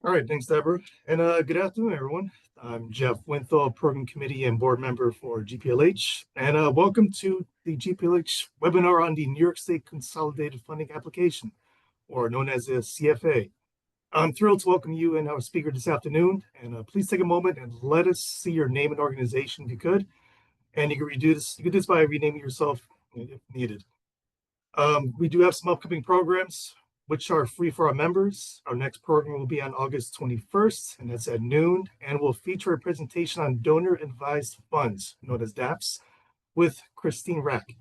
All right, thanks, Deborah. And good afternoon, everyone. I'm Jeff Winthal, Program Committee and Board Member for GPLH. And welcome to the GPLH webinar on the New York State Consolidated Funding Application, or known as the CFA. I'm thrilled to welcome you and our speaker this afternoon. And please take a moment and let us see your name and organization if you could. And you can do this by renaming yourself if needed. We do have some upcoming programs which are free for our members. Our next program will be on August 21st, and that's at noon, and will feature a presentation on donor-advised funds, known as DAFs, with Christine Rack.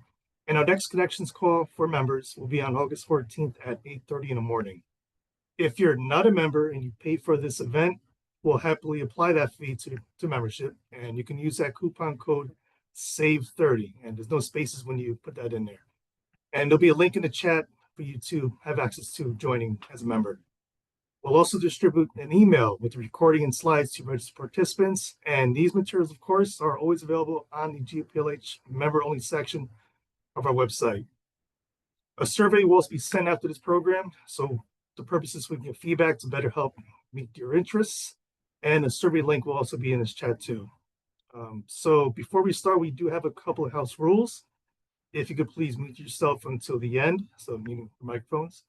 And our next connections call for members will be on August 14th at 8:30 in the morning. If you're not a member and you pay for this event, we'll happily apply that fee to membership, and you can use that coupon code SAVE30, and there's no spaces when you put that in there. And there'll be a link in the chat for you to have access to joining as a member. We'll also distribute an email with the recording and slides to registered participants. And these materials, of course, are always available on the GPLH member-only section of our website. A survey will also be sent after this program. So the purpose is we get feedback to better help meet your interests. And a survey link will also be in this chat too. So before we start, we do have a couple of house rules. If you could please mute yourself until the end, so muting the microphones.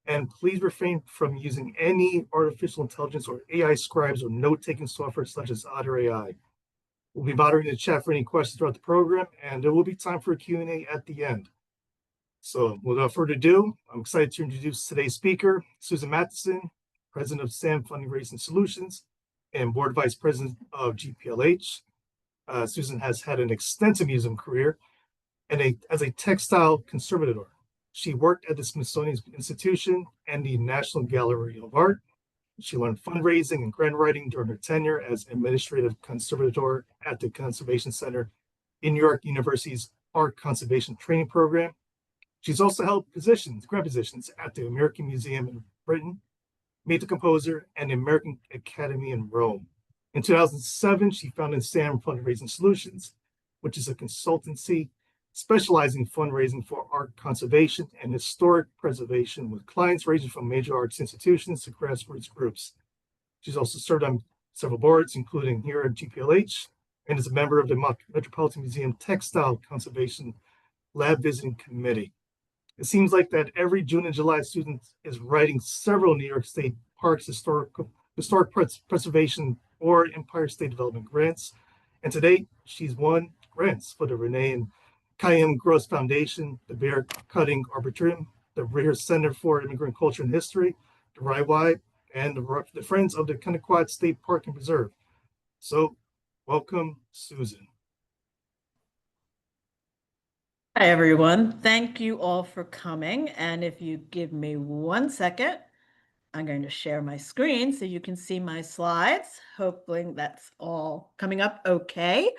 And please refrain from using any artificial intelligence or AI scribes or note-taking software such as Otter AI. We'll be monitoring the chat for any questions throughout the program, and there will be time for a Q&A at the end. So without further ado, I'm excited to introduce today's speaker, Susan Matheson, President of SAM Fundraising Solutions and Board Vice President of GPLH. Susan has had an extensive museum career and as a textile conservator. She worked at the Smithsonian Institution and the National Gallery of Art. She learned fundraising and grant writing during her tenure as administrative conservator at the Conservation Center in New York University's Art Conservation Training Program. She's also held grant positions at the American Museum in Britain, Meet the Composer, and the American Academy in Rome. In 2007, she founded SAM Fundraising Solutions, which is a consultancy specializing in fundraising for art conservation and historic preservation with clients ranging from major arts institutions to grassroots groups. She's also served on several boards, including here at GPLH, and is a member of the Metropolitan Museum Textile Conservation Lab Visiting Committee. It seems like that every June and July, Susan is writing several New York State parks, historic preservation, or Empire State Development grants. And to date, she's won grants for the Renee and Chaim Gross Foundation, the Bear Cutting Arboretum, the Rear Center for Immigrant Culture and History, the RIY, and the Friends of the Kennequot State Park and Preserve. So, welcome, Susan. Hi, everyone. Thank you all for coming. And if you give me 1 second, I'm going to share my screen so you can see my slides. Hopefully that's all coming up okay.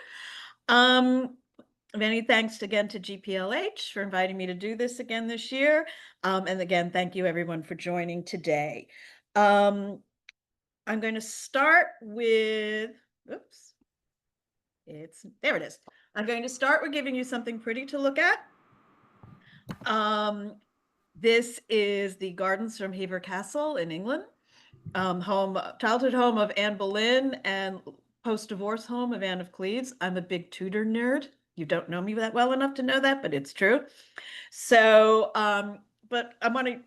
Many thanks again to GPLH for inviting me to do this again this year. And again, thank you everyone for joining today. I'm going to start with, oops, there it is. I'm going to start with giving you something pretty to look at. This is the gardens from Hever Castle in England, childhood home of Anne Boleyn and post-divorce home of Anne of Cleves. I'm a big Tudor nerd. You don't know me that well enough to know that, but it's true. So, but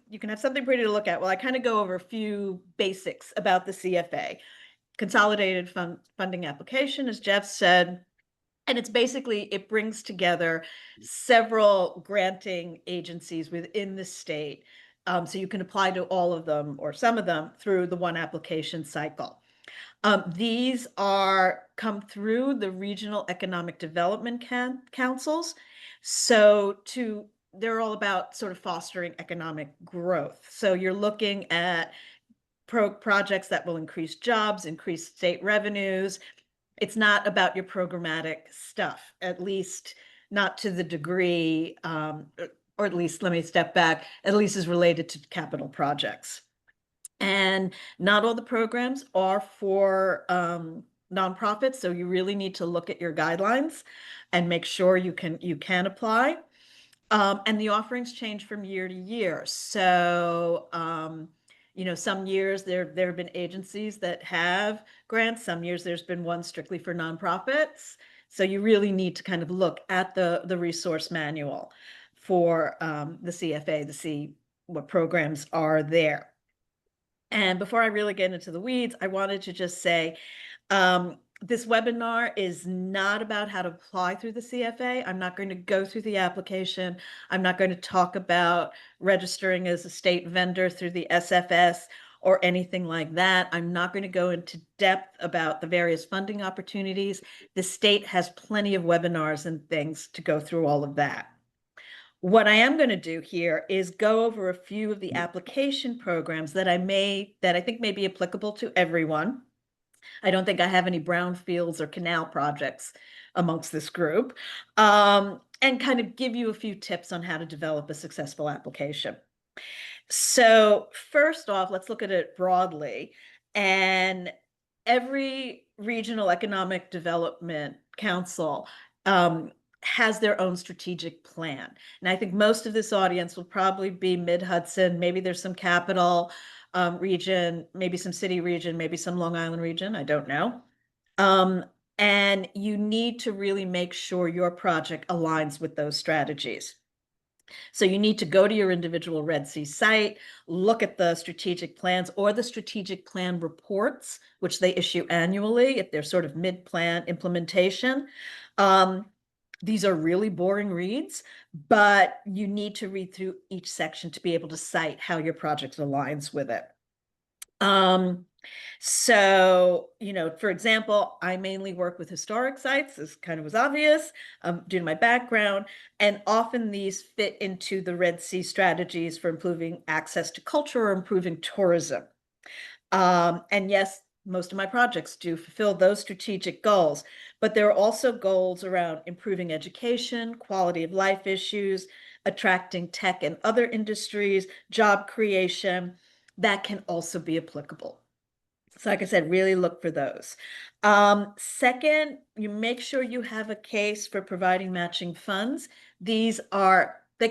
you can have something pretty to look at. Well, I kind of go over a few basics about the CFA. Consolidated funding application, as Jeff said, and it's basically, it brings together several granting agencies within the state. So you can apply to all of them or some of them through the one application cycle. These come through the regional economic development councils. So they're all about sort of fostering economic growth. So you're looking at projects that will increase jobs, increase state revenues. It's not about your programmatic stuff, at least not to the degree, or at least let me step back, at least is related to capital projects. And not all the programs are for nonprofits, so you really need to look at your guidelines and make sure you can apply. And the offerings change from year to year. So Some years there have been agencies that have grants. Some years there's been one strictly for nonprofits. So you really need to kind of look at the resource manual for the CFA to see what programs are there. And before I really get into the weeds, I wanted to just say, this webinar is not about how to apply through the CFA. I'm not going to go through the application. I'm not going to talk about registering as a state vendor through the SFS or anything like that. I'm not going to go into depth about the various funding opportunities. The state has plenty of webinars and things to go through all of that. What I am going to do here is go over a few of the application programs that I think may be applicable to everyone. I don't think I have any brownfields or canal projects amongst this group, and kind of give you a few tips on how to develop a successful application. So first off, let's look at it broadly. And every regional economic development council has their own strategic plan. And I think most of this audience will probably be Mid-Hudson. Maybe there's some capital region, maybe some city region, maybe some Long Island region. I don't know. And you need to really make sure your project aligns with those strategies. So you need to go to your individual Red Sea site, look at the strategic plans or the strategic plan reports, which they issue annually if they're sort of mid-plan implementation. These are really boring reads, but you need to read through each section to be able to cite how your project aligns with it. So, for example, I mainly work with historic sites. This kind of was obvious due to my background. And often these fit into the Red Sea strategies for improving access to culture or improving tourism. And yes, most of my projects do fulfill those strategic goals, but there are also goals around improving education, quality of life issues, attracting tech and other industries, job creation that can also be applicable. So like I said, really look for those. Second, you make sure you have a case for providing matching funds. They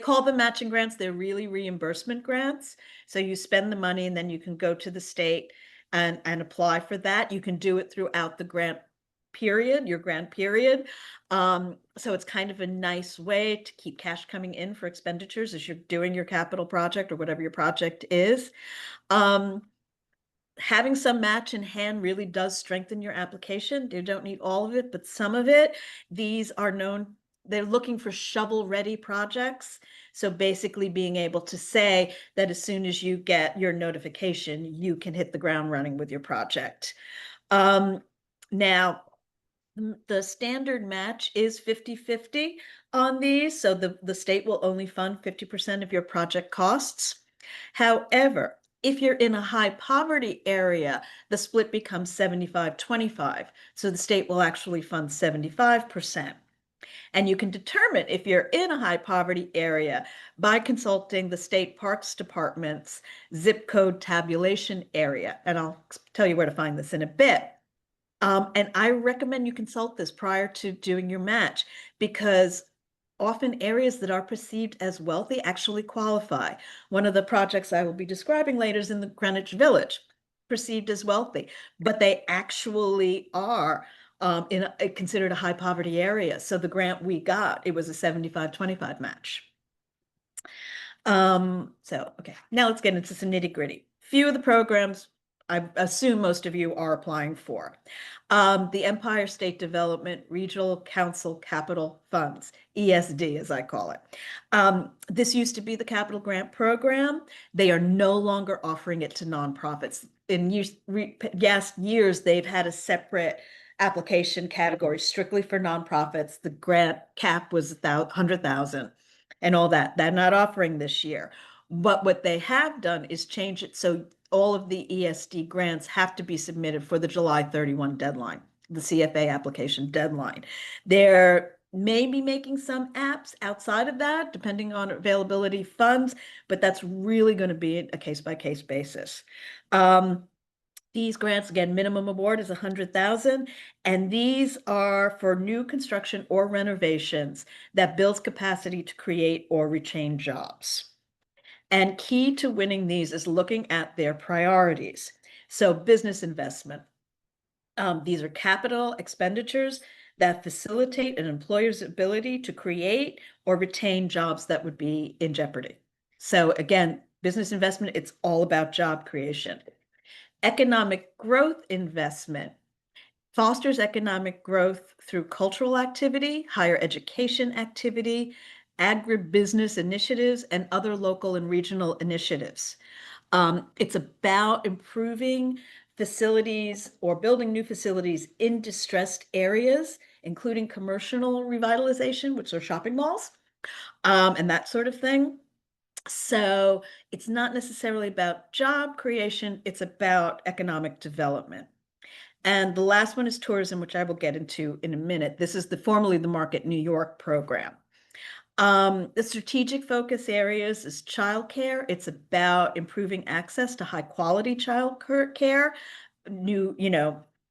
call them matching grants. They're really reimbursement grants. So you spend the money and then you can go to the state and apply for that. You can do it throughout the grant period, your grant period. So it's kind of a nice way to keep cash coming in for expenditures as you're doing your capital project or whatever your project is. Having some match in hand really does strengthen your application. You don't need all of it, but some of it. They're looking for shovel-ready projects. So basically being able to say that as soon as you get your notification, you can hit the ground running with your project. Now, the standard match is 50-50 on these. So the state will only fund 50% of your project costs. However, if you're in a high poverty area, the split becomes 75-25. So the state will actually fund 75%. And you can determine if you're in a high poverty area by consulting the state parks department's zip code tabulation area. And I'll tell you where to find this in a bit. And I recommend you consult this prior to doing your match because often areas that are perceived as wealthy actually qualify. One of the projects I will be describing later is in the Greenwich Village, perceived as wealthy, but they actually are considered a high poverty area. So the grant we got, it was a 75-25 match. Okay, now let's get into some nitty gritty. Few of the programs I assume most of you are applying for. The Empire State Development Regional Council Capital Funds, ESD as I call it. This used to be the Capital Grant Program. They are no longer offering it to nonprofits. In years, they've had a separate application category strictly for nonprofits. The grant cap was 100,000 and all that. They're not offering this year. But what they have done is change it so all of the ESD grants have to be submitted for the July 31 deadline, the CFA application deadline. They're maybe making some apps outside of that, depending on availability funds, but that's really going to be a case-by-case basis. These grants, again, minimum award is 100,000, and these are for new construction or renovations that builds capacity to create or retain jobs. And key to winning these is looking at their priorities. So business investment. These are capital expenditures that facilitate an employer's ability to create or retain jobs that would be in jeopardy. So again, business investment, it's all about job creation. Economic growth investment fosters economic growth through cultural activity, higher education activity, agribusiness initiatives, and other local and regional initiatives. It's about improving facilities or building new facilities in distressed areas, including commercial revitalization, which are shopping malls, and that sort of thing. So it's not necessarily about job creation, it's about economic development. And the last one is tourism, which I will get into in a minute. This is formerly the Market New York program. The strategic focus areas is childcare. It's about improving access to high quality child care, new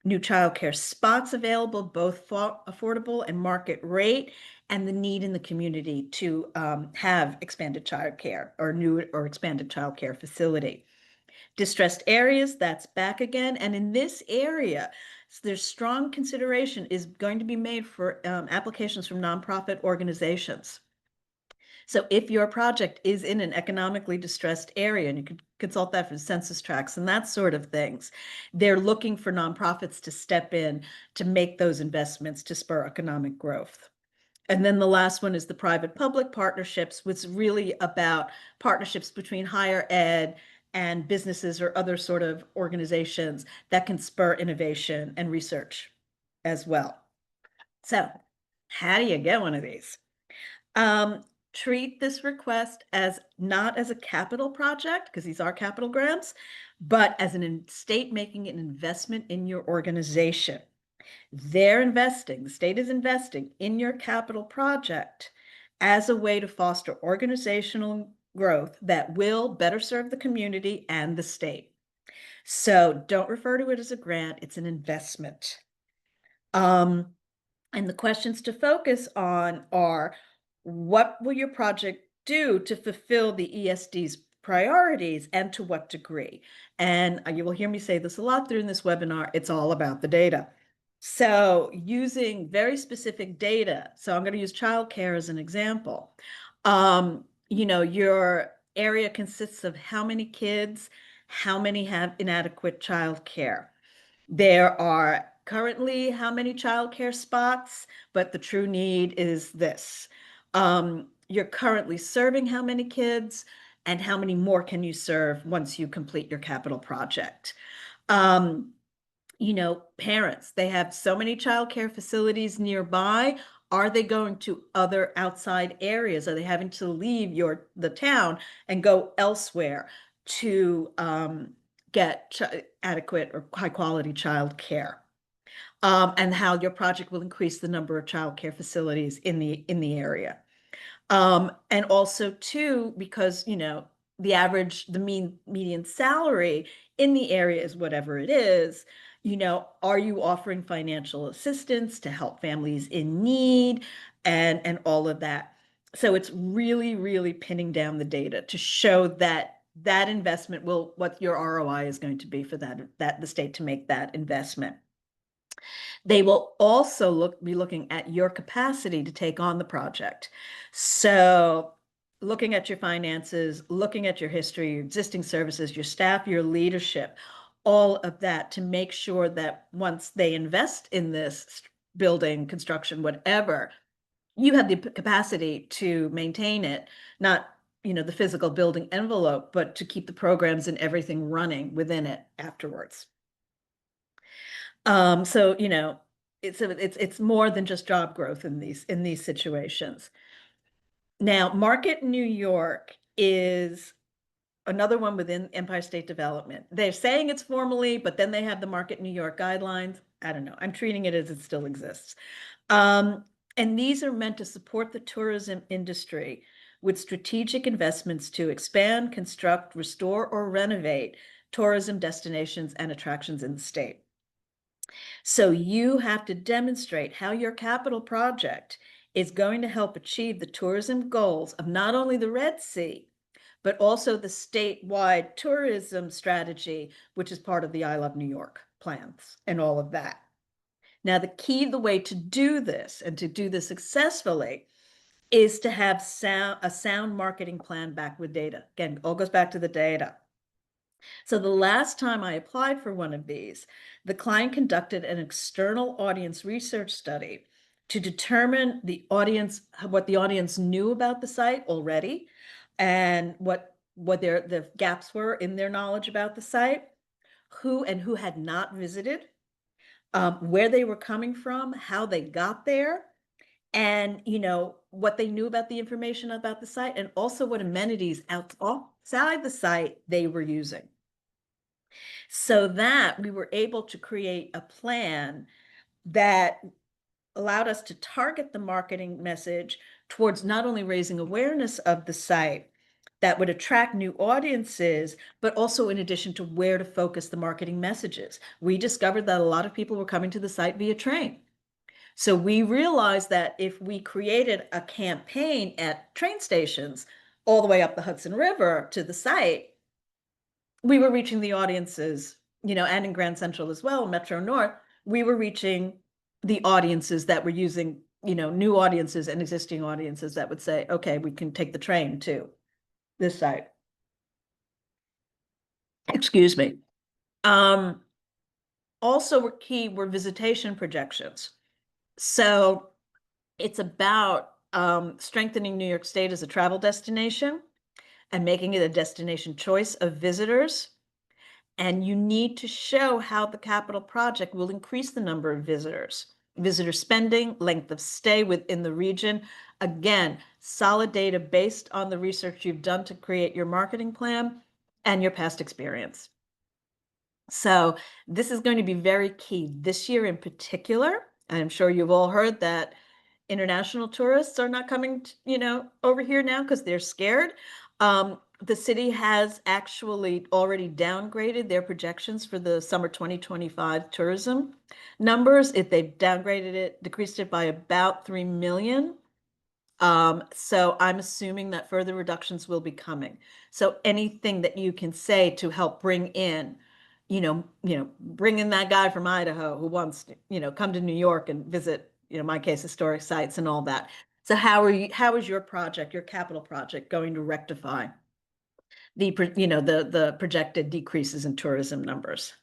childcare spots available, both affordable and market rate, and the need in the community to have expanded childcare or new or expanded childcare facility. Distressed areas, that's back again. And in this area, there's strong consideration is going to be made for applications from nonprofit organizations. So if your project is in an economically distressed area, and you could consult that for census tracts and that sort of things, they're looking for nonprofits to step in to make those investments to spur economic growth. And then the last one is the private-public partnerships, which is really about partnerships between higher ed and businesses or other sort of organizations that can spur innovation and research as well. So how do you get one of these? Treat this request as not as a capital project, because these are capital grants, but as an state making an investment in your organization. They're investing, the state is investing in your capital project as a way to foster organizational growth that will better serve the community and the state. So don't refer to it as a grant, it's an investment. And the questions to focus on are, what will your project do to fulfill the ESD's priorities and to what degree? And you will hear me say this a lot during this webinar, it's all about the data. So using very specific data, so I'm going to use childcare as an example. Your area consists of how many kids, how many have inadequate childcare. There are currently how many childcare spots, but the true need is this. You're currently serving how many kids, and how many more can you serve once you complete your capital project? Parents, they have so many childcare facilities nearby. Are they going to other outside areas? Are they having to leave the town and go elsewhere to get adequate or high quality child care? And how your project will increase the number of child care facilities in the area. And also too, because the median salary in the area is whatever it is, are you offering financial assistance to help families in need and all of that? So it's really, really pinning down the data to show that investment what your ROI is going to be for that the state to make that investment. They will also be looking at your capacity to take on the project. So looking at your finances, looking at your history, your existing services, your staff, your leadership, all of that to make sure that once they invest in this building, construction, whatever, you have the capacity to maintain it, not the physical building envelope, but to keep the programs and everything running within it afterwards. So it's more than just job growth in these situations. Now, Market New York is another one within Empire State Development. They're saying it's formally, but then they have the Market New York guidelines. I don't know. I'm treating it as it still exists. And these are meant to support the tourism industry with strategic investments to expand, construct, restore, or renovate tourism destinations and attractions in the state. So you have to demonstrate how your capital project is going to help achieve the tourism goals of not only the Red Sea, but also the statewide tourism strategy, which is part of the I Love New York plans and all of that. Now, the way to do this and to do this successfully is to have a sound marketing plan backed with data. Again, all goes back to the data. So the last time I applied for one of these, the client conducted an external audience research study to determine what the audience knew about the site already, and what the gaps were in their knowledge about the site, who had not visited, where they were coming from, how they got there, and what they knew about the information about the site, and also what amenities outside the site they were using, so that we were able to create a plan that allowed us to target the marketing message towards not only raising awareness of the site that would attract new audiences, but also in addition to where to focus the marketing messages. We discovered that a lot of people were coming to the site via train. So we realized that if we created a campaign at train stations all the way up the Hudson River to the site, we were reaching the audiences, and in Grand Central as well, Metro North, we were reaching the audiences that were using, new audiences and existing audiences that would say, okay, we can take the train to this site. Excuse me. Also were visitation projections. So it's about strengthening New York State as a travel destination and making it a destination choice of visitors. And you need to show how the capital project will increase the number of visitors, visitor spending, length of stay within the region. Again, solid data based on the research you've done to create your marketing plan and your past experience. So this is going to be very key this year in particular. I'm sure you've all heard that international tourists are not coming, over here now because they're scared. The city has actually already downgraded their projections for the summer 2025 tourism numbers. If they've downgraded it, decreased it by about 3 million. So I'm assuming that further reductions will be coming. So anything that you can say to help bring in, bring in that guy from Idaho who wants to, come to New York and visit, my case, historic sites and all that. So how is your project, your capital project, going to rectify the projected decreases in tourism numbers?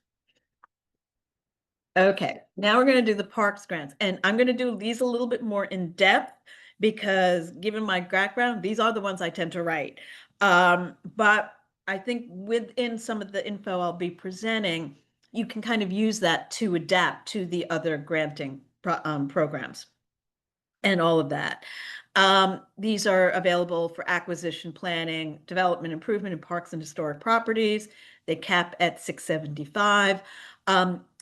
Okay, now we're going to do the parks grants, and I'm going to do these a little bit more in depth because given my background, these are the ones I tend to write. But I think within some of the info I'll be presenting, you can kind of use that to adapt to the other granting programs and all of that. These are available for acquisition planning, development improvement in parks and historic properties. They cap at 675.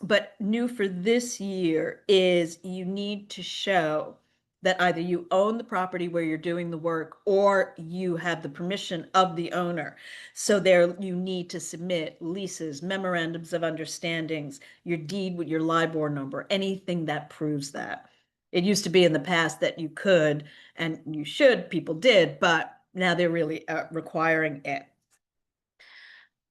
But new for this year is you need to show that either you own the property where you're doing the work or you have the permission of the owner. So there you need to submit leases, memorandums of understandings, your deed with your LIBOR number, anything that proves that. It used to be in the past that you could, and you should, people did, but now they're really requiring it.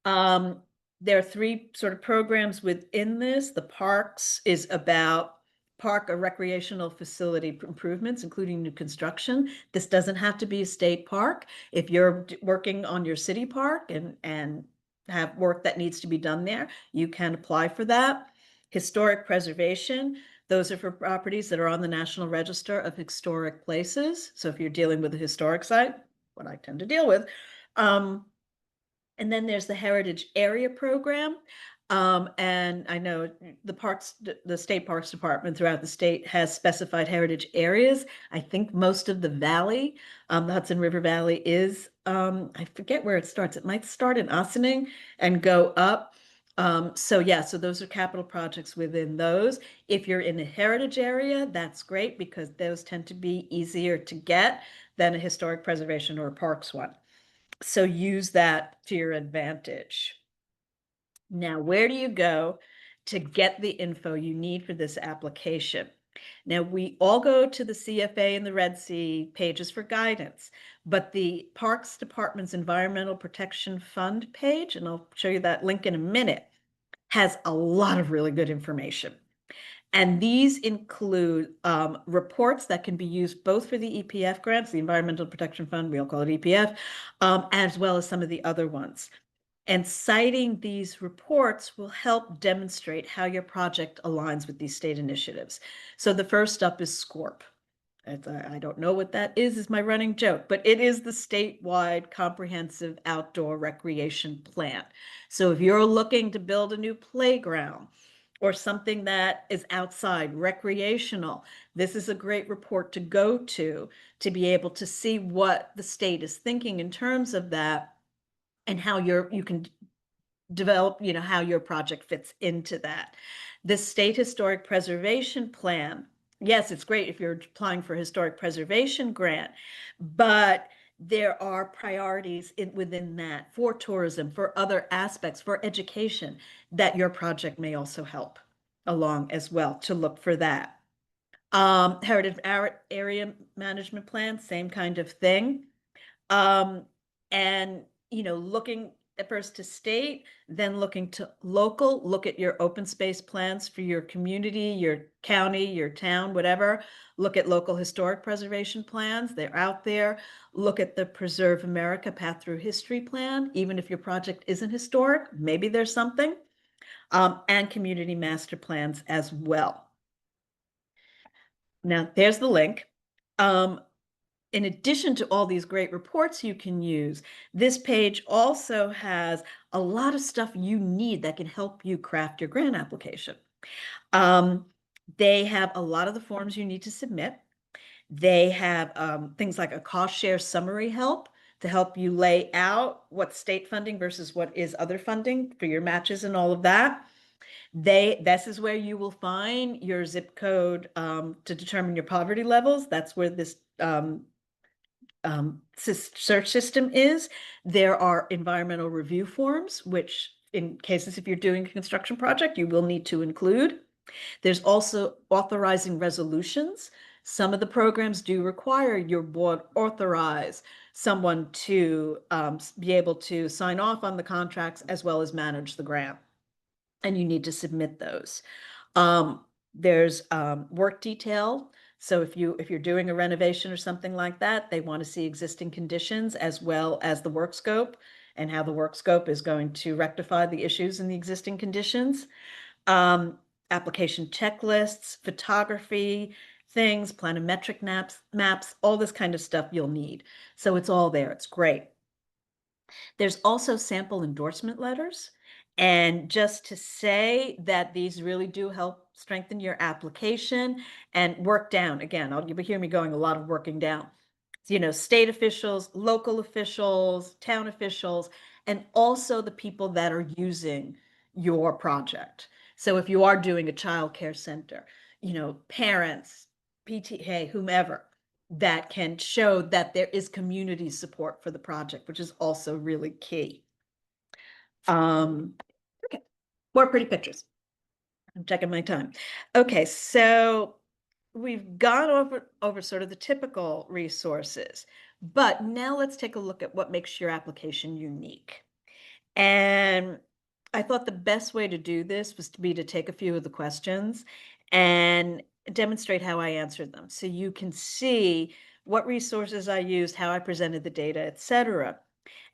There are 3 sort of programs within this. The parks is about park or recreational facility improvements, including new construction. This doesn't have to be a state park. If you're working on your city park and have work that needs to be done there, you can apply for that. Historic preservation, those are for properties that are on the National Register of Historic Places. So if you're dealing with a historic site, what I tend to deal with, and then there's the Heritage Area Program. And I know the State Parks Department throughout the state has specified heritage areas. I think most of the valley, the Hudson River Valley is, I forget where it starts. It might start in Ossining and go up. So those are capital projects within those. If you're in a heritage area, that's great because those tend to be easier to get than a historic preservation or a parks one. So use that to your advantage. Now, where do you go to get the info you need for this application? Now, we all go to the CFA and the Red Sea pages for guidance, but the Parks Department's Environmental Protection Fund page, and I'll show you that link in a minute, has a lot of really good information. And these include reports that can be used both for the EPF grants, the Environmental Protection Fund, we all call it EPF, as well as some of the other ones. And citing these reports will help demonstrate how your project aligns with these state initiatives. So the first up is SCORP. I don't know what that is my running joke, but it is the statewide comprehensive outdoor recreation plan. So if you're looking to build a new playground or something that is outside recreational, this is a great report to go to be able to see what the state is thinking in terms of that and how you can develop, how your project fits into that. The State Historic Preservation Plan, yes, it's great if you're applying for a historic preservation grant, but there are priorities within that for tourism, for other aspects, for education, that your project may also help along as well to look for that. Heritage Area Management Plan, same kind of thing. And, looking at first to state, then looking to local, look at your open space plans for your community, your county, your town, whatever. Look at local historic preservation plans. They're out there. Look at the Preserve America Path Through History plan. Even if your project isn't historic, maybe there's something. And community master plans as well. Now, there's the link. In addition to all these great reports you can use, this page also has a lot of stuff you need that can help you craft your grant application. They have a lot of the forms you need to submit. They have things like a cost share summary help to help you lay out what's state funding versus what is other funding for your matches and all of that. This is where you will find your zip code to determine your poverty levels. That's where this search system is. There are environmental review forms, which in cases if you're doing a construction project, you will need to include. There's also authorizing resolutions. Some of the programs do require your board authorize someone to be able to sign off on the contracts as well as manage the grant. And you need to submit those. There's work detail. So if you're doing a renovation or something like that, they want to see existing conditions as well as the work scope and how the work scope is going to rectify the issues in the existing conditions. Application checklists, photography, things, planimetric maps, all this kind of stuff you'll need. So it's all there. It's great. There's also sample endorsement letters. And just to say that these really do help strengthen your application and work down. Again, you'll hear me going a lot of working down. State officials, local officials, town officials, and also the people that are using your project. So if you are doing a child care center, parents, PTA, whomever, that can show that there is community support for the project, which is also really key. Okay, more pretty pictures. I'm checking my time. Okay, so we've gone over sort of the typical resources, but now let's take a look at what makes your application unique. And I thought the best way to do this was to take a few of the questions and demonstrate how I answered them. So you can see what resources I used, how I presented the data, etc.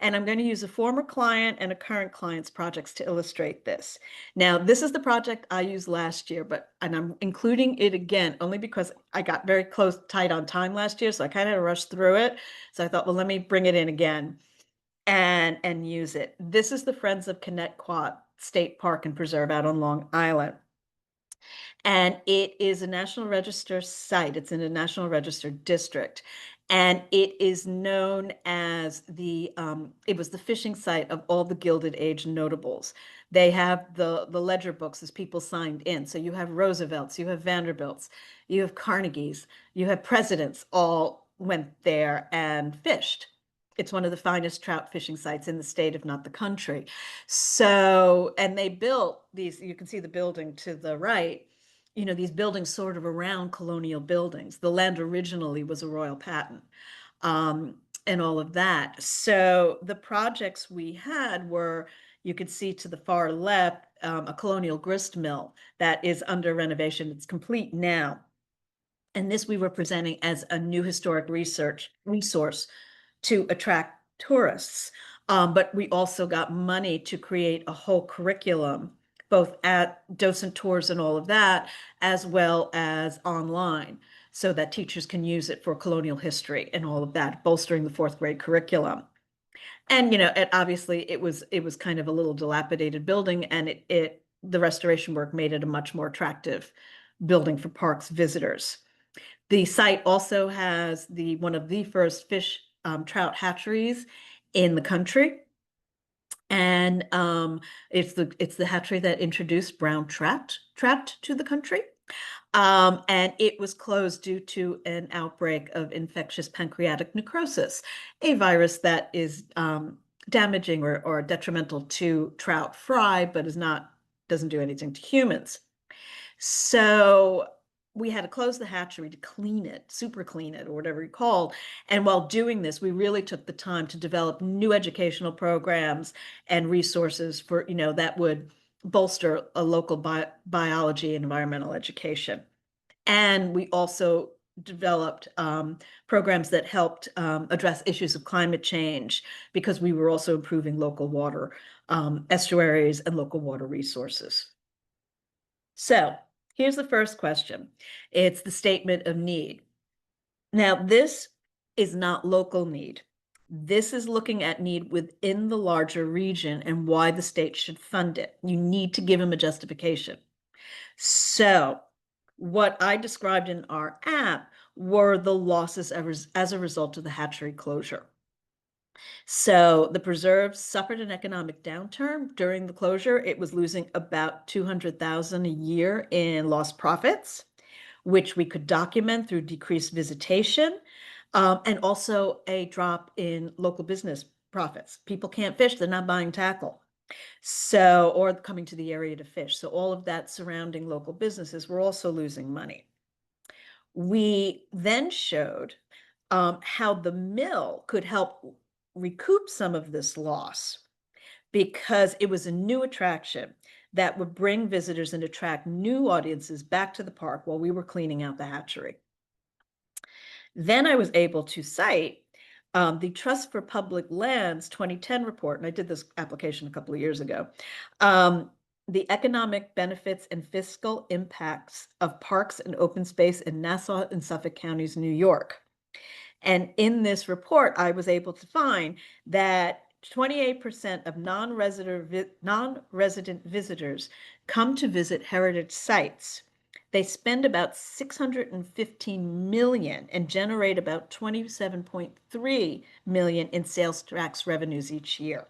And I'm going to use a former client and a current client's projects to illustrate this. Now, this is the project I used last year, and I'm including it again only because I got very tight on time last year, so I kind of rushed through it. So I thought, well, let me bring it in again and use it. This is the Friends of Connecticut State Park and Preserve out on Long Island. And it is a National Register site. It's in a National Register district. And it is known as it was the fishing site of all the Gilded Age notables. They have the ledger books as people signed in. So you have Roosevelts, you have Vanderbilts, you have Carnegies, you have presidents all went there and fished. It's one of the finest trout fishing sites in the state, if not the country. So, and they built these, you can see the building to the right, these buildings sort of around colonial buildings. The land originally was a royal patent, and all of that. So the projects we had were, you could see to the far left, a colonial grist mill that is under renovation. It's complete now. And this we were presenting as a new historic resource to attract tourists. But we also got money to create a whole curriculum, both at docent tours and all of that, as well as online, so that teachers can use it for colonial history and all of that, bolstering the fourth grade curriculum. And obviously it was kind of a little dilapidated building, and the restoration work made it a much more attractive building for parks visitors. The site also has one of the first fish trout hatcheries in the country. And it's the hatchery that introduced brown trout to the country. And it was closed due to an outbreak of infectious pancreatic necrosis, a virus that is damaging or detrimental to trout fry, but doesn't do anything to humans. So we had to close the hatchery to clean it, super clean it, or whatever you call. And while doing this, we really took the time to develop new educational programs and resources for, that would bolster a local biology and environmental education. And we also developed programs that helped address issues of climate change, because we were also improving local water estuaries and local water resources. So here's the first question. It's the statement of need. Now, this is not local need. This is looking at need within the larger region and why the state should fund it. You need to give them a justification. So what I described in our app were the losses as a result of the hatchery closure. So the preserve suffered an economic downturn during the closure. It was losing about $200,000 a year in lost profits, which we could document through decreased visitation, and also a drop in local business profits. People can't fish, they're not buying tackle. So, or coming to the area to fish. So all of that surrounding local businesses were also losing money. We then showed how the mill could help recoup some of this loss, because it was a new attraction that would bring visitors and attract new audiences back to the park while we were cleaning out the hatchery. Then I was able to cite the Trust for Public Lands 2010 report, and I did this application a couple of years ago, the economic benefits and fiscal impacts of parks and open space in Nassau and Suffolk counties, New York. And in this report, I was able to find that 28% of non-resident visitors come to visit heritage sites. They spend about $615 million and generate about $27.3 million in sales tax revenues each year.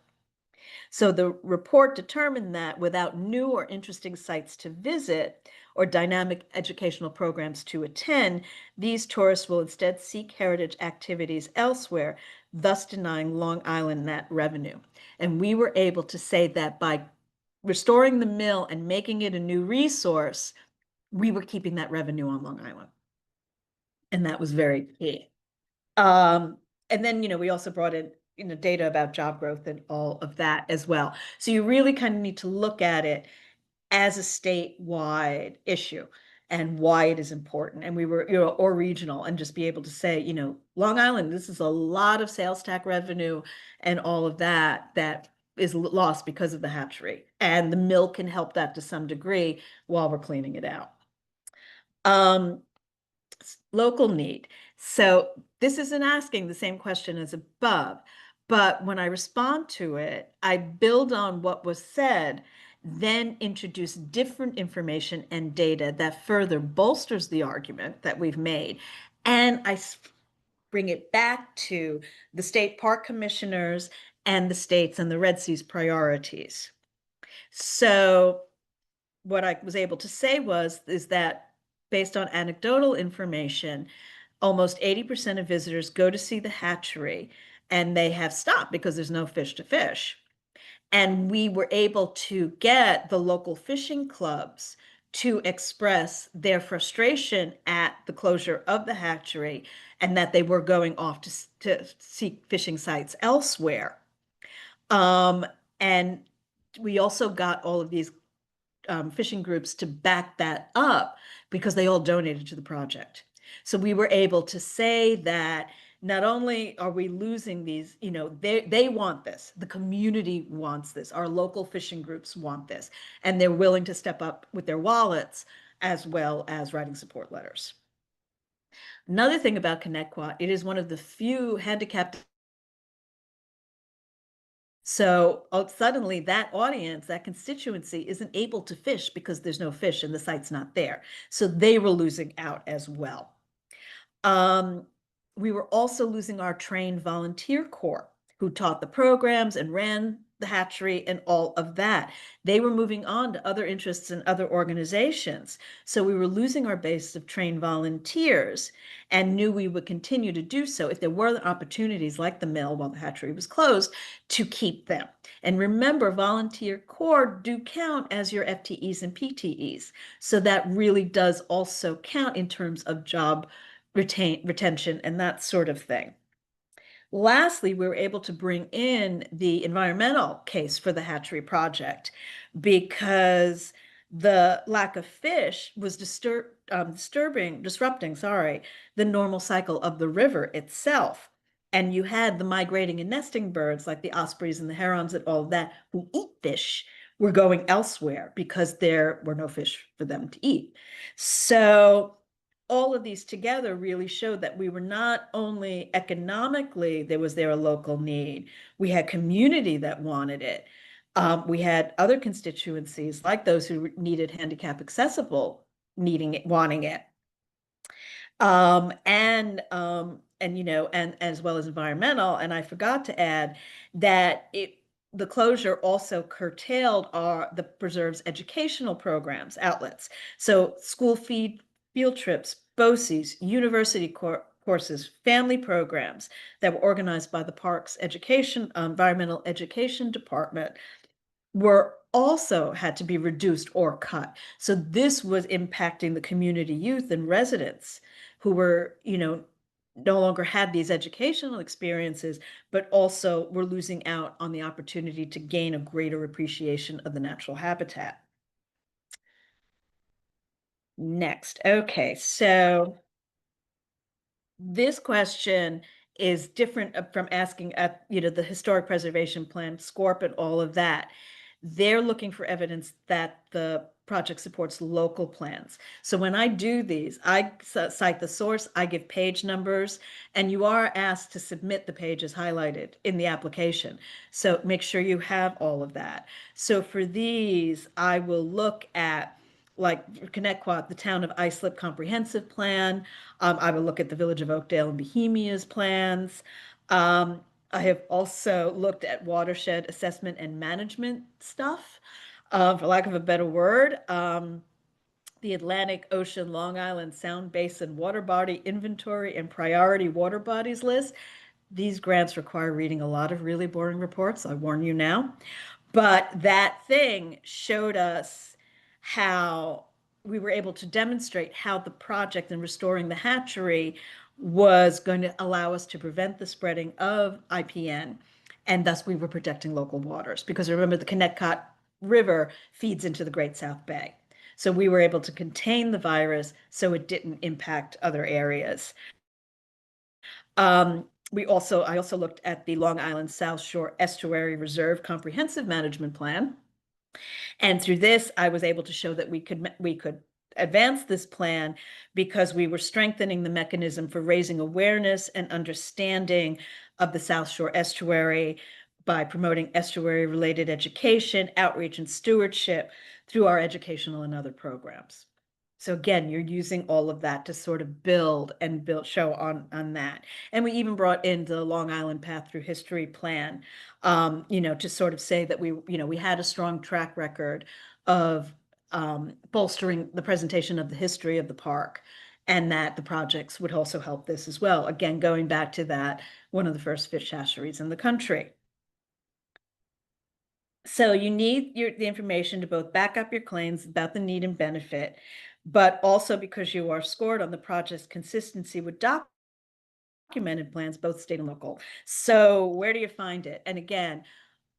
So the report determined that without new or interesting sites to visit or dynamic educational programs to attend, these tourists will instead seek heritage activities elsewhere, thus denying Long Island that revenue. And we were able to say that by restoring the mill and making it a new resource, we were keeping that revenue on Long Island. And that was very key. And then, we also brought in, data about job growth and all of that as well. So you really kind of need to look at it as a statewide issue and why it is important. And we were, or regional, and just be able to say, Long Island, this is a lot of sales tax revenue and all of that is lost because of the hatchery. And the mill can help that to some degree while we're cleaning it out. Local need. So this isn't asking the same question as above, but when I respond to it, I build on what was said, then introduce different information and data that further bolsters the argument that we've made. And I bring it back to the state park commissioners and the states and the Red Sea's priorities. So what I was able to say is that based on anecdotal information, almost 80% of visitors go to see the hatchery and they have stopped because there's no fish to fish. And we were able to get the local fishing clubs to express their frustration at the closure of the hatchery and that they were going off to seek fishing sites elsewhere. Um, and we also got all of these fishing groups to back that up because they all donated to the project. So we were able to say that not only are we losing these, they want this, the community wants this, our local fishing groups want this, and they're willing to step up with their wallets as well as writing support letters. Another thing about Connecticut, it is one of the few handicapped. So suddenly that audience, that constituency isn't able to fish because there's no fish and the site's not there. So they were losing out as well. We were also losing our trained volunteer corps who taught the programs and ran the hatchery and all of that. They were moving on to other interests and other organizations. So we were losing our base of trained volunteers and knew we would continue to do so if there were opportunities like the mill while the hatchery was closed to keep them. And remember, volunteer corps do count as your FTEs and PTEs. So that really does also count in terms of job retention and that sort of thing. Lastly, we were able to bring in the environmental case for the hatchery project because the lack of fish was disrupting, the normal cycle of the river itself. And you had the migrating and nesting birds like the ospreys and the herons and all of that who eat fish were going elsewhere because there were no fish for them to eat. So all of these together really showed that we were not only economically, was there a local need, we had community that wanted it. We had other constituencies like those who needed handicap accessible, needing it, wanting it. And as well as environmental. And I forgot to add that the closure also curtailed the preserve's educational programs, outlets. So school field trips, BOCES, university courses, family programs that were organized by the park's environmental education department were also had to be reduced or cut. So this was impacting the community youth and residents who were, no longer had these educational experiences, but also were losing out on the opportunity to gain a greater appreciation of the natural habitat. Next. Okay, so this question is different from asking at, the historic preservation plan, SCORP and all of that. They're looking for evidence that the project supports local plans. So when I do these, I cite the source, I give page numbers, and you are asked to submit the pages highlighted in the application. So make sure you have all of that. So for these, I will look at like Connecticut, the town of Islip comprehensive plan. I will look at the village of Oakdale and Bohemia's plans. I have also looked at watershed assessment and management stuff, for lack of a better word. The Atlantic Ocean, Long Island Sound Basin Water Body Inventory and Priority Water Bodies List. These grants require reading a lot of really boring reports, I warn you now. But that thing showed us how we were able to demonstrate how the project in restoring the hatchery was going to allow us to prevent the spreading of IPN, and thus we were protecting local waters. Because remember, the Connecticut River feeds into the Great South Bay. So we were able to contain the virus so it didn't impact other areas. I also looked at the Long Island South Shore Estuary Reserve Comprehensive Management Plan. And through this, I was able to show that we could advance this plan because we were strengthening the mechanism for raising awareness and understanding of the South Shore Estuary by promoting estuary-related education, outreach, and stewardship through our educational and other programs. So again, you're using all of that to sort of build show on that. And we even brought in the Long Island Path Through History plan, to sort of say that we had a strong track record of bolstering the presentation of the history of the park, and that the projects would also help this as well. Again, going back to that, one of the first fish hatcheries in the country. So you need the information to both back up your claims about the need and benefit, but also because you are scored on the project's consistency with documented plans, both state and local. So where do you find it? And again,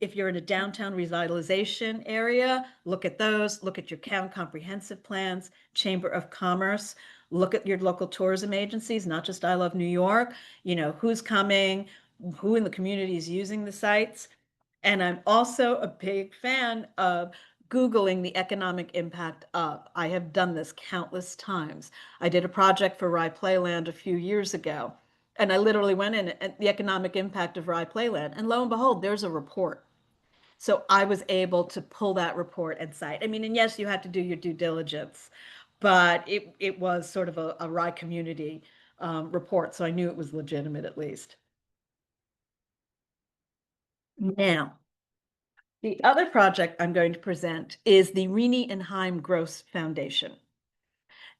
if you're in a downtown revitalization area, look at those, look at your town comprehensive plans, Chamber of Commerce, look at your local tourism agencies, not just I Love New York, who's coming, who in the community is using the sites. And I'm also a big fan of Googling the economic impact of. I have done this countless times. I did a project for Rye Playland a few years ago, and I literally went in at the economic impact of Rye Playland, and lo and behold, there's a report. So I was able to pull that report and cite. I mean, and yes, you had to do your due diligence, but it was sort of a Rye community report, so I knew it was legitimate at least. Now, the other project I'm going to present is the Rini and Haim Gross Foundation.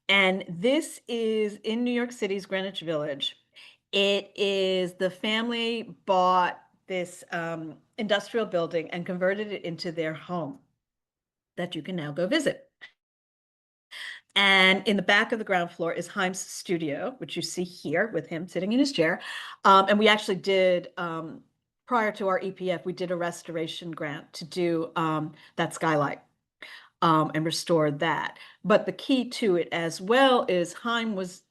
And this is in New York City's Greenwich Village. It is the family bought this industrial building and converted it into their home that you can now go visit. And in the back of the ground floor is Haim's studio, which you see here with him sitting in his chair. And we actually did, prior to our EPF, we did a restoration grant to do that skylight and restore that. But the key to it as well is Haim was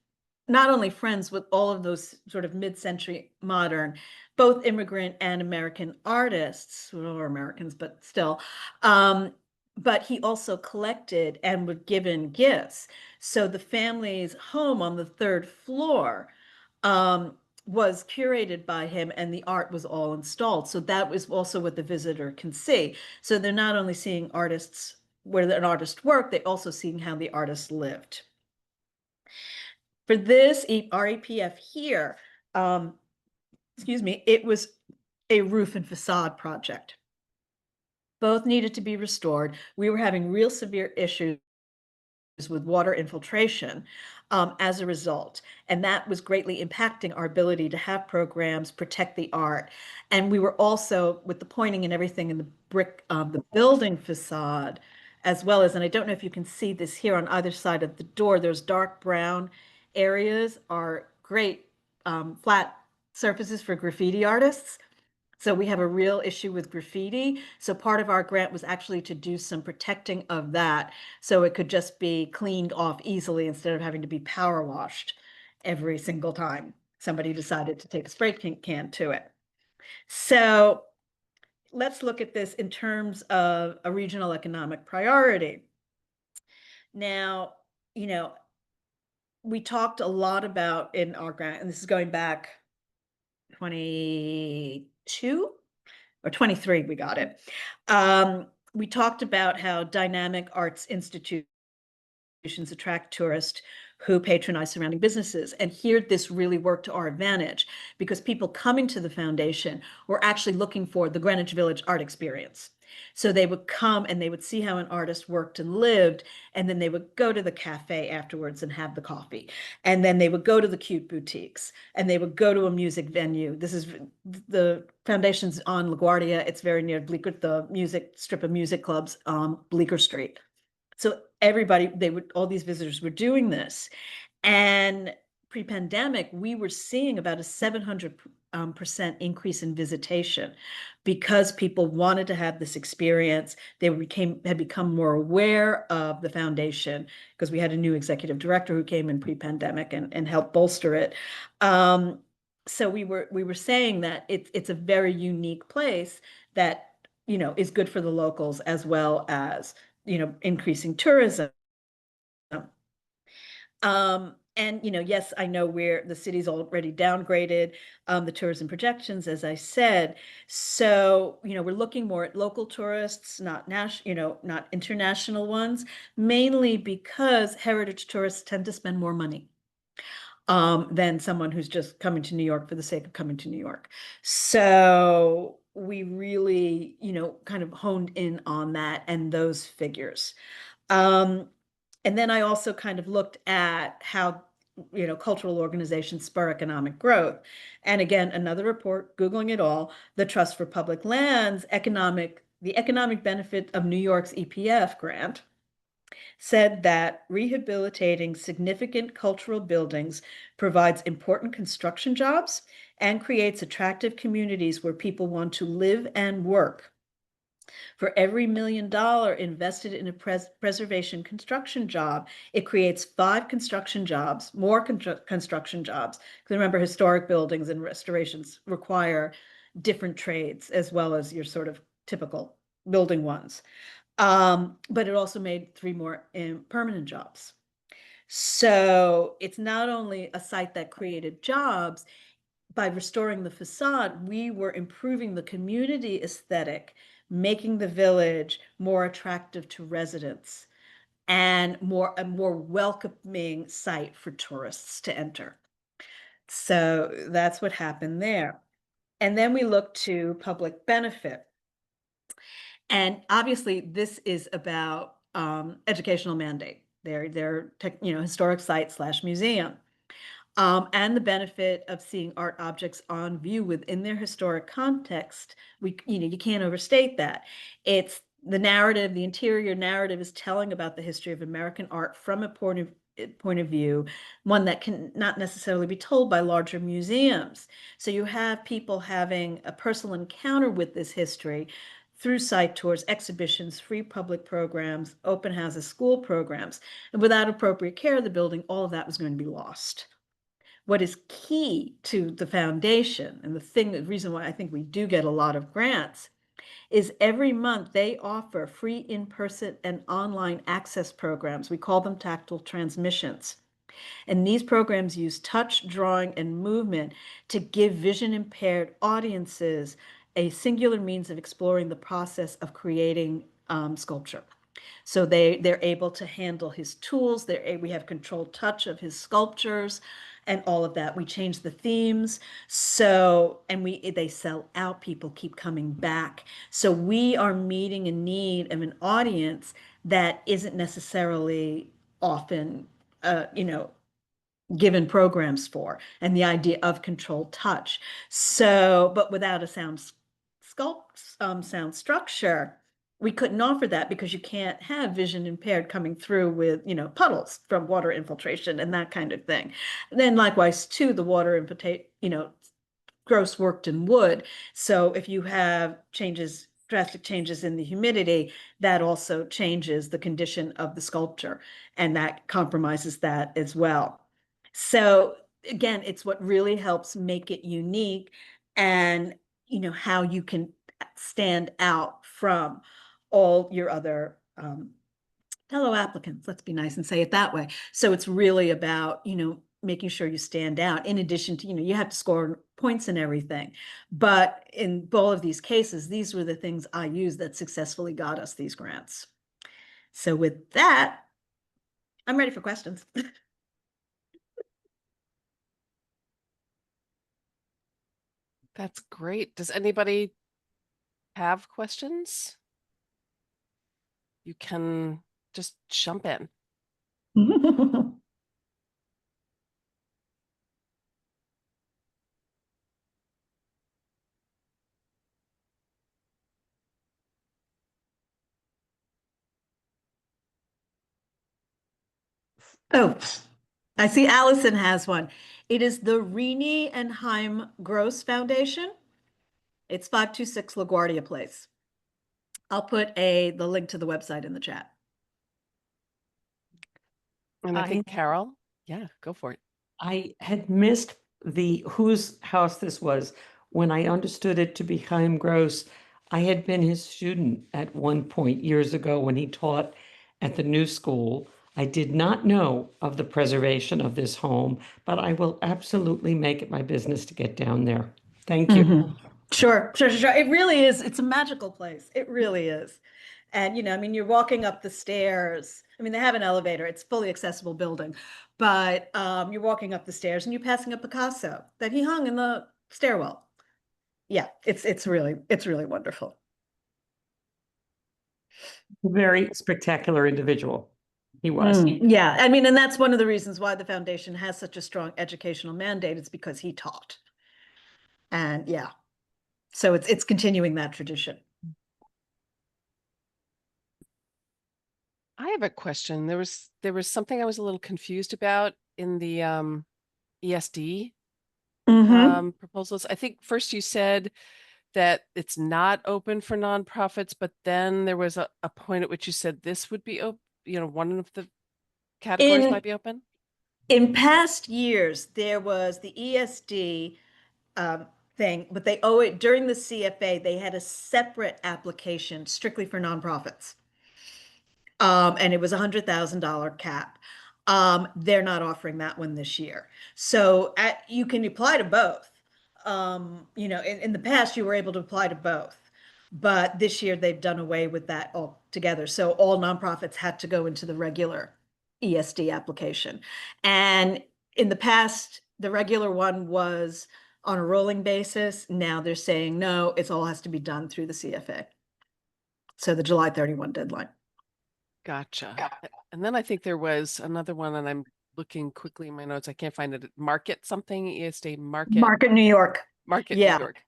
not only friends with all of those sort of mid-century modern, both immigrant and American artists, or Americans, but still, but he also collected and was given gifts. So the family's home on the third floor was curated by him, and the art was all installed. So that was also what the visitor can see. So they're not only seeing artists where an artist worked, they also seeing how the artist lived. For this REPF here, excuse me, it was a roof and facade project. Both needed to be restored. We were having real severe issues with water infiltration as a result. And that was greatly impacting our ability to have programs, protect the art. And we were also, with the pointing and everything in the brick of the building facade, as well as, and I don't know if you can see this here on either side of the door, there's dark brown areas are great flat surfaces for graffiti artists. So we have a real issue with graffiti. So part of our grant was actually to do some protecting of that so it could just be cleaned off easily instead of having to be power washed every single time somebody decided to take a spray can to it. So let's look at this in terms of a regional economic priority. Now, we talked a lot about in our grant, and this is going back 22 or 23, we got it. We talked about how dynamic arts institutions attract tourists who patronize surrounding businesses. And here, this really worked to our advantage because people coming to the foundation were actually looking for the Greenwich Village art experience. So they would come and they would see how an artist worked and lived, and then they would go to the cafe afterwards and have the coffee. And then they would go to the cute boutiques, and they would go to a music venue. This is the foundation's on LaGuardia. It's very near Bleecker, the music strip of music clubs on Bleecker Street. So everybody, all these visitors were doing this. And pre-pandemic, we were seeing about a 700% increase in visitation because people wanted to have this experience. They had become more aware of the foundation because we had a new executive director who came in pre-pandemic and helped bolster it. So we were saying that it's a very unique place that is good for the locals as well as increasing tourism. And yes, I know where the city's already downgraded the tourism projections, as I said. So we're looking more at local tourists, not not international ones, mainly because heritage tourists tend to spend more money than someone who's just coming to New York for the sake of coming to New York. So we really, kind of honed in on that and those figures. And then I also kind of looked at how, cultural organizations spur economic growth. And again, another report, Googling it all, the Trust for Public Lands economic the economic benefit of New York's EPF grant said that rehabilitating significant cultural buildings provides important construction jobs and creates attractive communities where people want to live and work. For every $1 million invested in a preservation construction job, it creates 5 construction jobs, more construction jobs. Because remember, historic buildings and restorations require different trades as well as your sort of typical building ones. But it also made 3 more permanent jobs. So it's not only a site that created jobs, by restoring the facade, we were improving the community aesthetic, making the village more attractive to residents and a more welcoming site for tourists to enter. So that's what happened there. And then we look to public benefit. And obviously, this is about educational mandate. They're historic site / museum. And the benefit of seeing art objects on view within their historic context. You can't overstate that. It's the narrative, the interior narrative is telling about the history of American art from a point of view, one that can not necessarily be told by larger museums. So you have people having a personal encounter with this history through site tours, exhibitions, free public programs, open houses, school programs. And without appropriate care of the building, all of that was going to be lost. What is key to the foundation, and the reason why I think we do get a lot of grants, is every month they offer free in-person and online access programs. We call them tactile transmissions. And these programs use touch, drawing, and movement to give vision impaired audiences a singular means of exploring the process of creating sculpture. So they're able to handle his tools. We have controlled touch of his sculptures and all of that. We change the themes. So, and they sell out, people keep coming back. So we are meeting a need of an audience that isn't necessarily often, given programs for, and the idea of controlled touch. So, but without a sound structure, we couldn't offer that because you can't have vision impaired coming through with, puddles from water infiltration and that kind of thing. And then likewise too, the water infiltrate, gross worked in wood. So if you have drastic changes in the humidity, that also changes the condition of the sculpture, and that compromises that as well. So again, it's what really helps make it unique, and how you can stand out from all your other fellow applicants. Let's be nice and say it that way. So it's really about, making sure you stand out, in addition to, you have to score points and everything. But in both of these cases, these were the things I used that successfully got us these grants. So with that, I'm ready for questions. That's great. Does anybody have questions? You can just jump in. Oh, I see Allison has one. It is the Rini and Haim Gross Foundation. It's 526 LaGuardia Place. I'll put the link to the website in the chat. And I think Carol, yeah, go for it. I had missed whose house this was. When I understood it to be Chaim Gross, I had been his student at one point years ago when he taught at the new school. I did not know of the preservation of this home, but I will absolutely make it my business to get down there. Thank you. Sure. It really is. It's a magical place. It really is. And, you're walking up the stairs. I mean, they have an elevator. It's a fully accessible building, but you're walking up the stairs and you're passing a Picasso that he hung in the stairwell. Yeah, it's really wonderful. Very spectacular individual he was. Yeah, I mean, and that's one of the reasons why the foundation has such a strong educational mandate. It's because he taught. And yeah, so it's continuing that tradition. I have a question. There was something I was a little confused about in the ESD proposals. I think first you said that it's not open for nonprofits, but then there was a point at which you said this would be open, one of the categories might be open. In past years, there was the ESD thing, but they owe it during the CFA, they had a separate application strictly for nonprofits. And it was $100,000 cap. They're not offering that one this year. So you can apply to both. In the past, you were able to apply to both. But this year, they've done away with that altogether. So all nonprofits had to go into the regular ESD application. And in the past, the regular one was on a rolling basis. Now they're saying, no, it all has to be done through the CFA. So the July 31 deadline. Gotcha. And then I think there was another one, and I'm looking quickly in my notes. I can't find it. Market something, ESD Market New York. Market New York.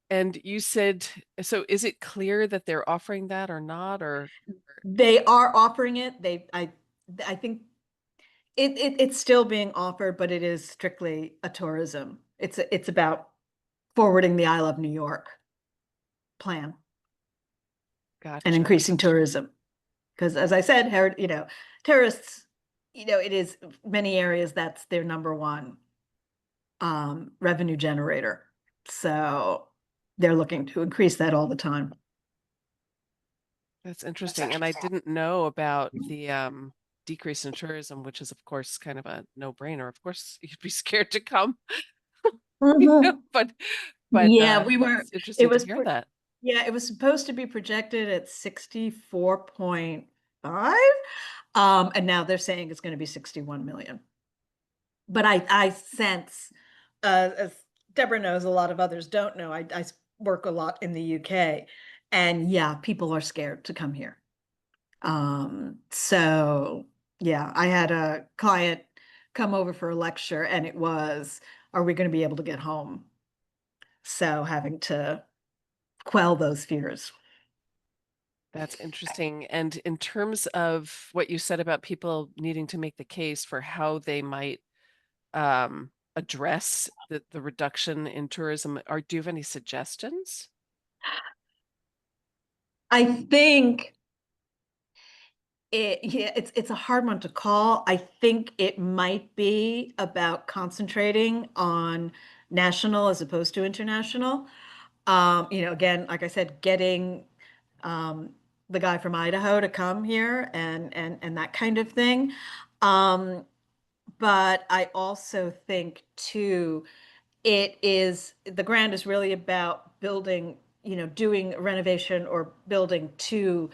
And you said, so is it clear that they're offering that or not, or? They are offering it. I think it's still being offered, but it is strictly a tourism. It's about forwarding the I Love New York plan Gotcha. and increasing tourism. Because as I said, tourists, it is many areas that's their number one revenue generator. So they're looking to increase that all the time. That's interesting. And I didn't know about the decrease in tourism, which is of course kind of a no-brainer. Of course, you'd be scared to come. But yeah, it's interesting to hear that. Yeah, it was supposed to be projected at 64.5. And now they're saying it's going to be 61 million. But I sense, as Deborah knows, a lot of others don't know, I work a lot in the UK, and yeah, people are scared to come here. So yeah, I had a client come over for a lecture, and it was, are we going to be able to get home? So having to quell those fears. That's interesting. And in terms of what you said about people needing to make the case for how they might address the reduction in tourism, do you have any suggestions? I think it's a hard one to call. I think it might be about concentrating on national as opposed to international. Again, like I said, getting the guy from Idaho to come here and that kind of thing. But I also think too, the grant is really about building, doing renovation or building to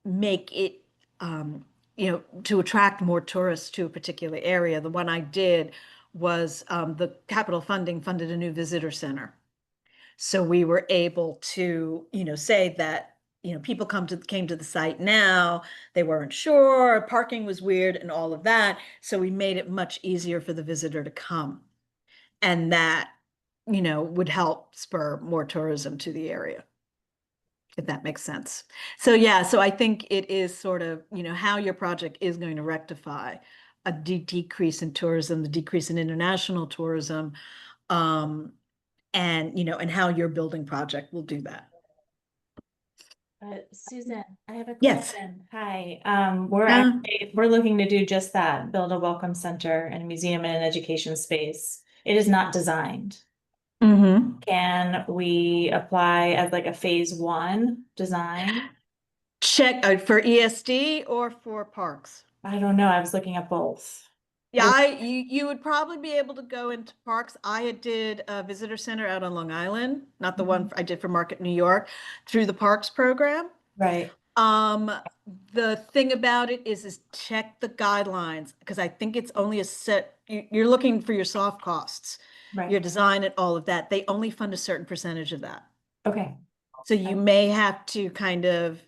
make it, to attract more tourists to a particular area. The one I did was the capital funding funded a new visitor center. So we were able to, say that, people came to the site now, they weren't sure, parking was weird and all of that. So we made it much easier for the visitor to come. And that, would help spur more tourism to the area, if that makes sense. So yeah, so I think it is sort of, how your project is going to rectify a decrease in tourism, the decrease in international tourism, and and how your building project will do that. Susan, I have a Yes. question. Hi, we're looking to do just that, build a welcome center and a museum and an education space. It is not designed. Can we apply as like a phase 1 design? Check for ESD or for parks? I don't know. I was looking at both. Yeah, you would probably be able to go into parks. I did a visitor center out on Long Island, not the one I did for Market New York, through the parks program. Right. The thing about it is check the guidelines, because I think it's only a set, you're looking for your soft costs, Right. your design and all of that. They only fund a certain percentage of that. Okay. So you may have to kind of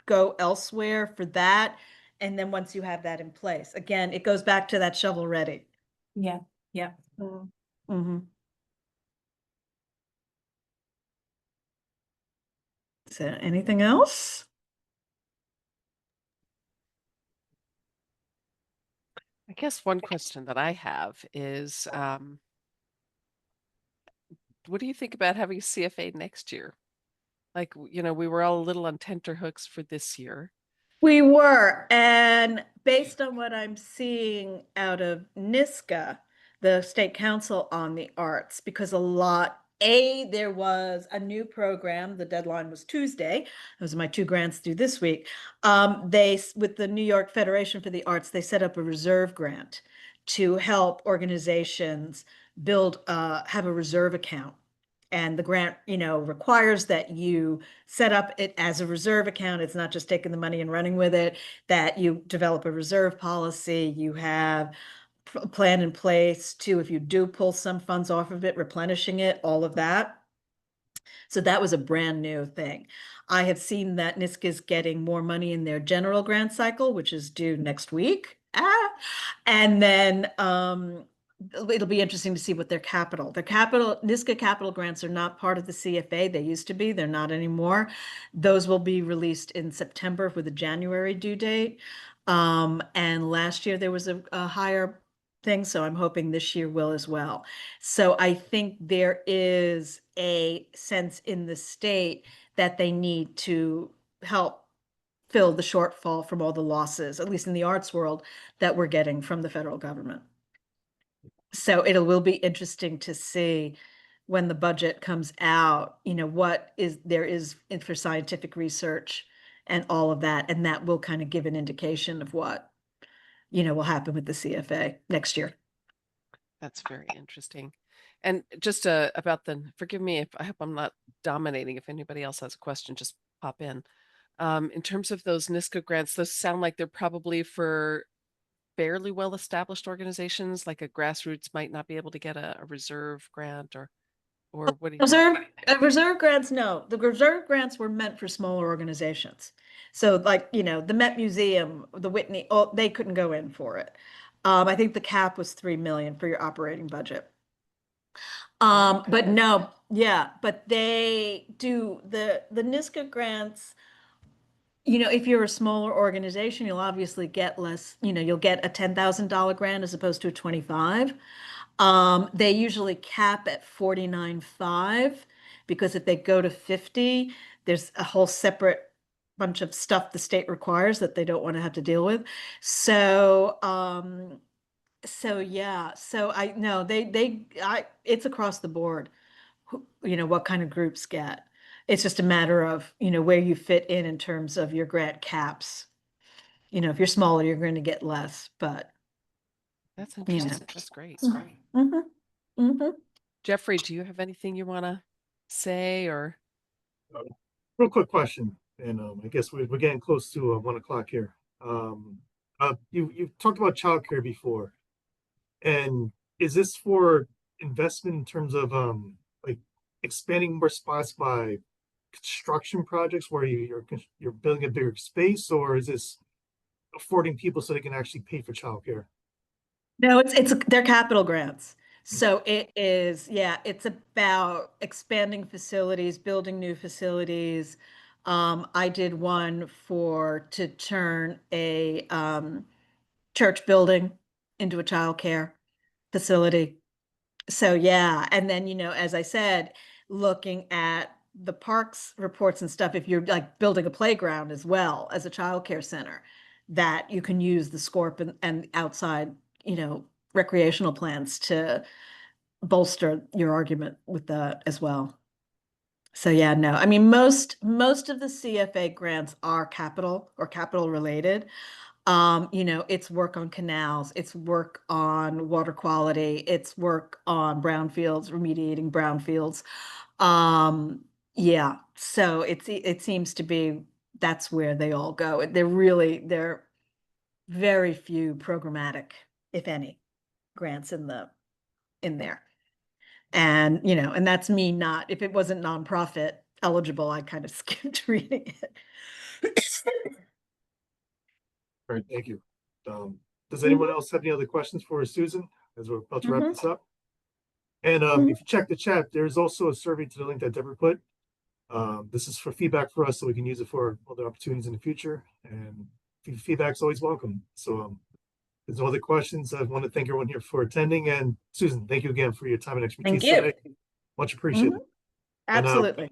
go elsewhere for that. And then once you have that in place, again, it goes back to that shovel ready. Yeah. Yeah. So anything else? I guess one question that I have is, what do you think about having a CFA next year? Like, we were all a little on tenterhooks for this year. We were, and based on what I'm seeing out of NYSCA, the State Council on the Arts, because there was a new program, the deadline was Tuesday. Those are my two grants due this week. With the New York Federation for the Arts, they set up a reserve grant to help organizations have a reserve account. And the grant, requires that you set up it as a reserve account. It's not just taking the money and running with it, that you develop a reserve policy, you have a plan in place to, if you do pull some funds off of it, replenishing it, all of that. So that was a brand new thing. I have seen that NYSCA is getting more money in their general grant cycle, which is due next week. And then it'll be interesting to see what NYSCA capital grants are not part of the CFA. They used to be, they're not anymore. Those will be released in September with a January due date. And last year there was a higher thing, so I'm hoping this year will as well. So I think there is a sense in the state that they need to help fill the shortfall from all the losses, at least in the arts world, that we're getting from the federal government. So it will be interesting to see when the budget comes out, what there is for scientific research and all of that, and that will kind of give an indication of what, will happen with the CFA next year. That's very interesting. And just forgive me if I hope I'm not dominating. If anybody else has a question, just pop in. In terms of those NYSCA grants, those sound like they're probably for fairly well-established organizations, like a grassroots might not be able to get a reserve grant or what do you think? Reserve grants, no. The reserve grants were meant for smaller organizations. So like, the Met Museum, the Whitney, they couldn't go in for it. I think the cap was 3 million for your operating budget. But no, yeah, but they do the NYSCA grants. If you're a smaller organization, you'll obviously get less, you'll get a $10,000 grant as opposed to a 25. They usually cap at 49.5 because if they go to 50, there's a whole separate bunch of stuff the state requires that they don't want to have to deal with. So, yeah, so I know it's across the board, what kind of groups get. It's just a matter of, where you fit in terms of your grant caps. If you're smaller, you're going to get less, but. That's interesting. That's great. Mm-hmm. Mm-hmm. Jeffrey, do you have anything you want to say or? Real quick question, and I guess we're getting close to 1 o'clock here. You've talked about childcare before, and is this for investment in terms of like expanding more spots by construction projects where you're building a bigger space, or is this affording people so they can actually pay for childcare? No, they're capital grants. So it is, yeah, it's about expanding facilities, building new facilities. I did one to turn a church building into a childcare facility. So yeah, and then, as I said, looking at the parks reports and stuff, if you're like building a playground as well as a childcare center, that you can use the SCORP and outside, recreational plans to bolster your argument with that as well. So yeah, no, I mean, most of the CFA grants are capital or capital related. It's work on canals, it's work on water quality, it's work on brownfields, remediating brownfields. Yeah, so it seems to be that's where they all go. They're very few programmatic, if any, grants in there. And, and that's me not, if it wasn't nonprofit eligible, I kind of skipped reading it. All right, thank you. Does anyone else have any other questions for Susan as we're about to wrap this up? And if you check the chat, there's also a survey to the link that Deborah put. This is for feedback for us so we can use it for other opportunities in the future. And feedback's always welcome. So there's no other questions, I want to thank everyone here for attending. And Susan, thank you again for your time and expertise you. today. Much appreciated. And, Absolutely.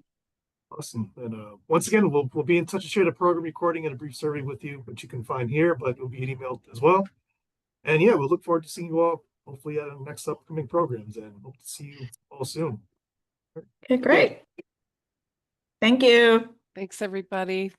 awesome. And once again, we'll be in touch to share the program recording and a brief survey with you, which you can find here, but it'll be emailed as well. And yeah, we'll look forward to seeing you all hopefully at our next upcoming programs, and hope to see you all soon. Okay, great. Thank you. Thanks, everybody.